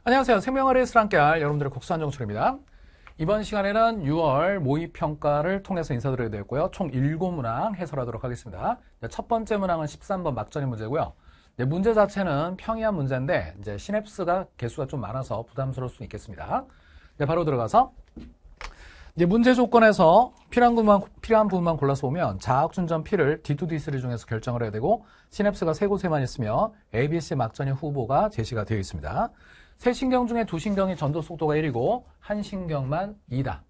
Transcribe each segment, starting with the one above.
안녕하세요. 생명의 레이스를 함께할 여러분들의 국수한 정철입니다. 이번 시간에는 6월 모의평가를 통해서 인사드리게 되었고요. 총 7문항 해설하도록 하겠습니다. 첫 번째 문항은 13번 막전의 문제고요. 문제 자체는 평이한 문제인데 이제 시냅스가 개수가 좀 많아서 부담스러울 수 있겠습니다. 바로 들어가서 이제 문제 조건에서 필요한 부분만 골라서 보면 자학준전 P를 D2, D3 중에서 결정을 해야 되고 시냅스가 세 곳에만 있으며 ABC 막전의 후보가 제시가 되어 있습니다. 세 신경 중에 두 신경이 전도 속도가 1이고 한 신경만 2다.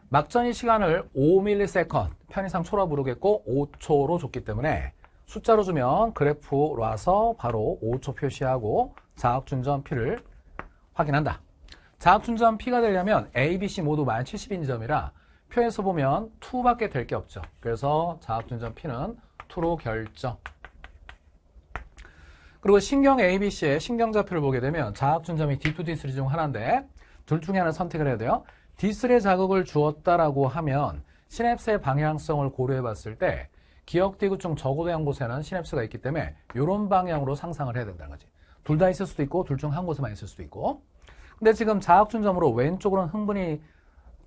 막전이 시간을 5ms, 편의상 초라 부르겠고 5초로 줬기 때문에 숫자로 주면 그래프로 와서 바로 5초 표시하고 자학준전 P를 확인한다. 자학준전 P가 되려면 A, B, C 모두 만 70인 점이라 표에서 보면 2밖에 될 게 없죠. 그래서 자학준전 P는 2로 결정. 그리고 신경 A, B, C의 신경좌표를 보게 되면 자학준점이 D2, D3 중 하나인데 둘 중에 하나 선택을 해야 돼요. D3의 자극을 주었다라고 하면 시냅스의 방향성을 고려해 봤을 때 기억 디귿 중 적어도 한 곳에는 시냅스가 있기 때문에 이런 방향으로 상상을 해야 된다는 거지. 둘 다 있을 수도 있고 둘 중 한 곳에만 있을 수도 있고. 근데 지금 자학준점으로 왼쪽으로는 흥분이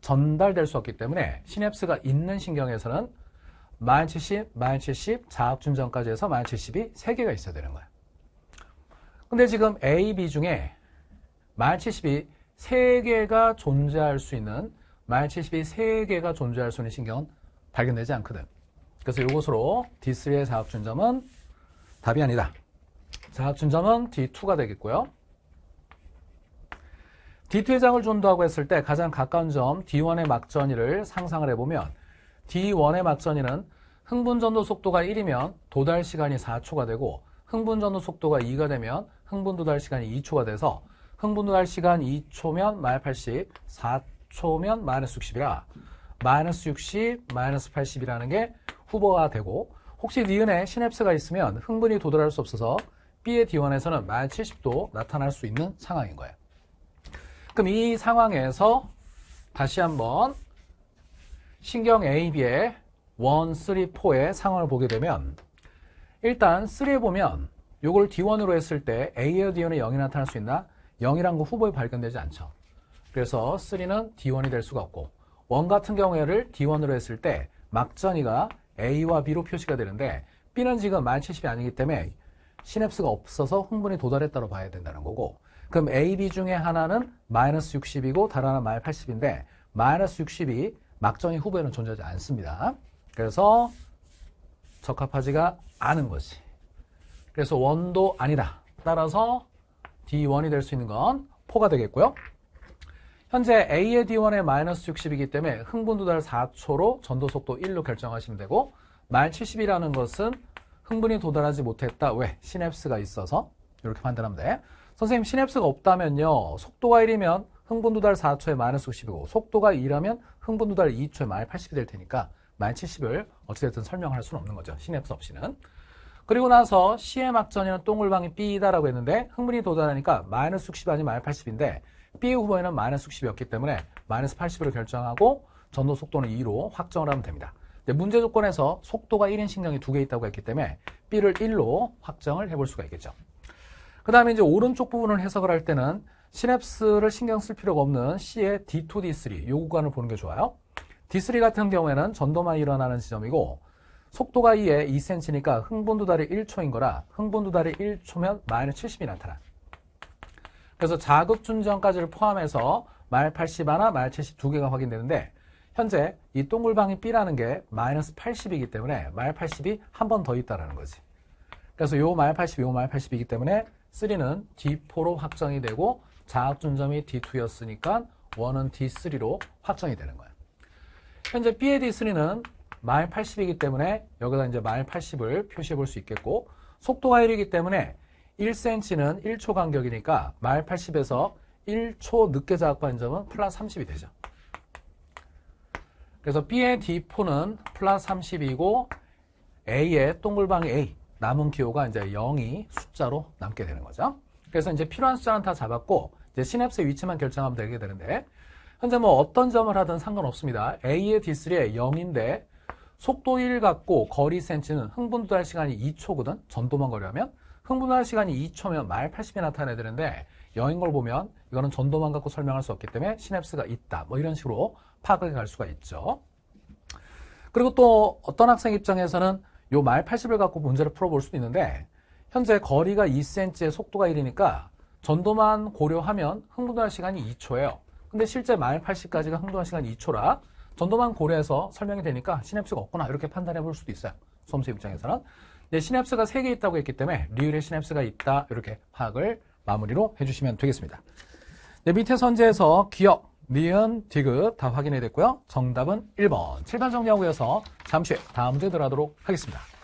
전달될 수 없기 때문에 시냅스가 있는 신경에서는 만 70, 만 70, 자학준점까지 해서 만 70이 3개가 있어야 되는 거야. 근데 지금 A, B 중에 만 70이 3개가 존재할 수 있는 만 70이 3개가 존재할 수 있는 신경은 발견되지 않거든. 그래서 이것으로 D3의 자학준점은 답이 아니다. 자학준점은 D2가 되겠고요. D2의 자극을 전도하고 했을 때 가장 가까운 점 D1의 막전이를 상상을 해보면 D1의 막전이는 흥분전도 속도가 1이면 도달 시간이 4초가 되고 흥분전도 속도가 2가 되면 흥분도달 시간이 2초가 돼서 흥분도달 시간 2초면 마이너스 80, 4초면 마이너스 60이라 마이너스 60, 마이너스 80이라는 게 후보가 되고 혹시 니은에 시냅스가 있으면 흥분이 도달할 수 없어서 B의 D1에서는 마이너스 70도 나타날 수 있는 상황인 거예요. 그럼 이 상황에서 다시 한번 신경 A, B의 1, 3, 4의 상황을 보게 되면 일단 3에 보면 이걸 D1으로 했을 때 A의 D1에 0이 나타날 수 있나? 0이란 거 후보에 발견되지 않죠. 그래서 3는 D1이 될 수가 없고 1 같은 경우에를 D1으로 했을 때 막전이가 A와 B로 표시가 되는데 B는 지금 만 70이 아니기 때문에 시냅스가 없어서 흥분이 도달했다고 봐야 된다는 거고 그럼 A, B 중에 하나는 마이너스 60이고 다른 하나는 마이너스 80인데 마이너스 60이 막전이 후보에는 존재하지 않습니다. 그래서 적합하지가 않은 거지. 그래서 1도 아니다. 따라서 D1이 될 수 있는 건 4가 되겠고요. 현재 A의 D1에 마이너스 60이기 때문에 흥분도달 4초로 전도속도 1로 결정하시면 되고 마이너스 70이라는 것은 흥분이 도달하지 못했다. 왜? 시냅스가 있어서 이렇게 판단하면 돼. 선생님 시냅스가 없다면요. 속도가 1이면 흥분도달 4초에 마이너스 60이고 속도가 2라면 흥분도달 2초에 마이너스 80이 될 테니까 마이너스 70을 어찌됐든 설명할 수는 없는 거죠. 시냅스 없이는. 그리고 나서 C의 막전에는 동글방이 B다라고 했는데 흥분이 도달하니까 마이너스 60 아니면 마이너스 80인데 B의 후보에는 마이너스 60이었기 때문에 마이너스 80으로 결정하고 전도 속도는 2로 확정을 하면 됩니다. 문제 조건에서 속도가 1인 신경이 2개 있다고 했기 때문에 B를 1로 확정을 해볼 수가 있겠죠. 그 다음에 이제 오른쪽 부분을 해석을 할 때는 시냅스를 신경 쓸 필요가 없는 C의 D2, D3 이 구간을 보는 게 좋아요. D3 같은 경우에는 전도만 일어나는 지점이고 속도가 2에 2cm니까 흥분도달이 1초인 거라 흥분도달이 1초면 마이너스 70이 나타나. 그래서 자극준전까지를 포함해서 마이너스 80 하나, 마이너스 70 두 개가 확인되는데 현재 이 동글방이 B라는 게 마이너스 80이기 때문에 마이너스 80이 한 번 더 있다는 거지. 그래서 요 마이너스 80, 요 마이너스 80이기 때문에 3는 D4로 확정이 되고 자학준점이 D2였으니까 1은 D3로 확정이 되는 거예요. 현재 B의 D3는 마이너스 80이기 때문에 여기다 이제 마이너스 80을 표시해 볼 수 있겠고 속도가 1이기 때문에 1cm는 1초 간격이니까 마이너스 80에서 1초 늦게 자극받은 점은 플러스 30이 되죠. 그래서 B의 D4는 플러스 30이고 A의 동글방이 A 남은 기호가 이제 0이 숫자로 남게 되는 거죠. 그래서 이제 필요한 숫자는 다 잡았고 이제 시냅스의 위치만 결정하면 되게 되는데 현재 뭐 어떤 점을 하든 상관없습니다. A의 D3에 0인데 속도 1 갖고 거리 cm는 흥분도달 시간이 2초거든. 전도만 거리하면 흥분도달 시간이 2초면 마이너스 80이 나타나야 되는데 0인 걸 보면 이거는 전도만 갖고 설명할 수 없기 때문에 시냅스가 있다. 뭐 이런 식으로 파악을 갈 수가 있죠. 그리고 또 어떤 학생 입장에서는 요 말 80을 갖고 문제를 풀어볼 수도 있는데 현재 거리가 2cm에 속도가 1이니까 전도만 고려하면 흥분할 시간이 2초예요. 근데 실제 말 80까지가 흥분할 시간이 2초라 전도만 고려해서 설명이 되니까 시냅스가 없구나 이렇게 판단해 볼 수도 있어요. 수험생 입장에서는. 네, 시냅스가 3개 있다고 했기 때문에 리을에 시냅스가 있다 이렇게 파악을 마무리로 해주시면 되겠습니다. 네, 밑에 선지에서 기억, 니은, 디귿 다 확인이 됐고요. 정답은 1번. 7번 정리하고 이어서 잠시 후에 다음 문제 들어가도록 하겠습니다.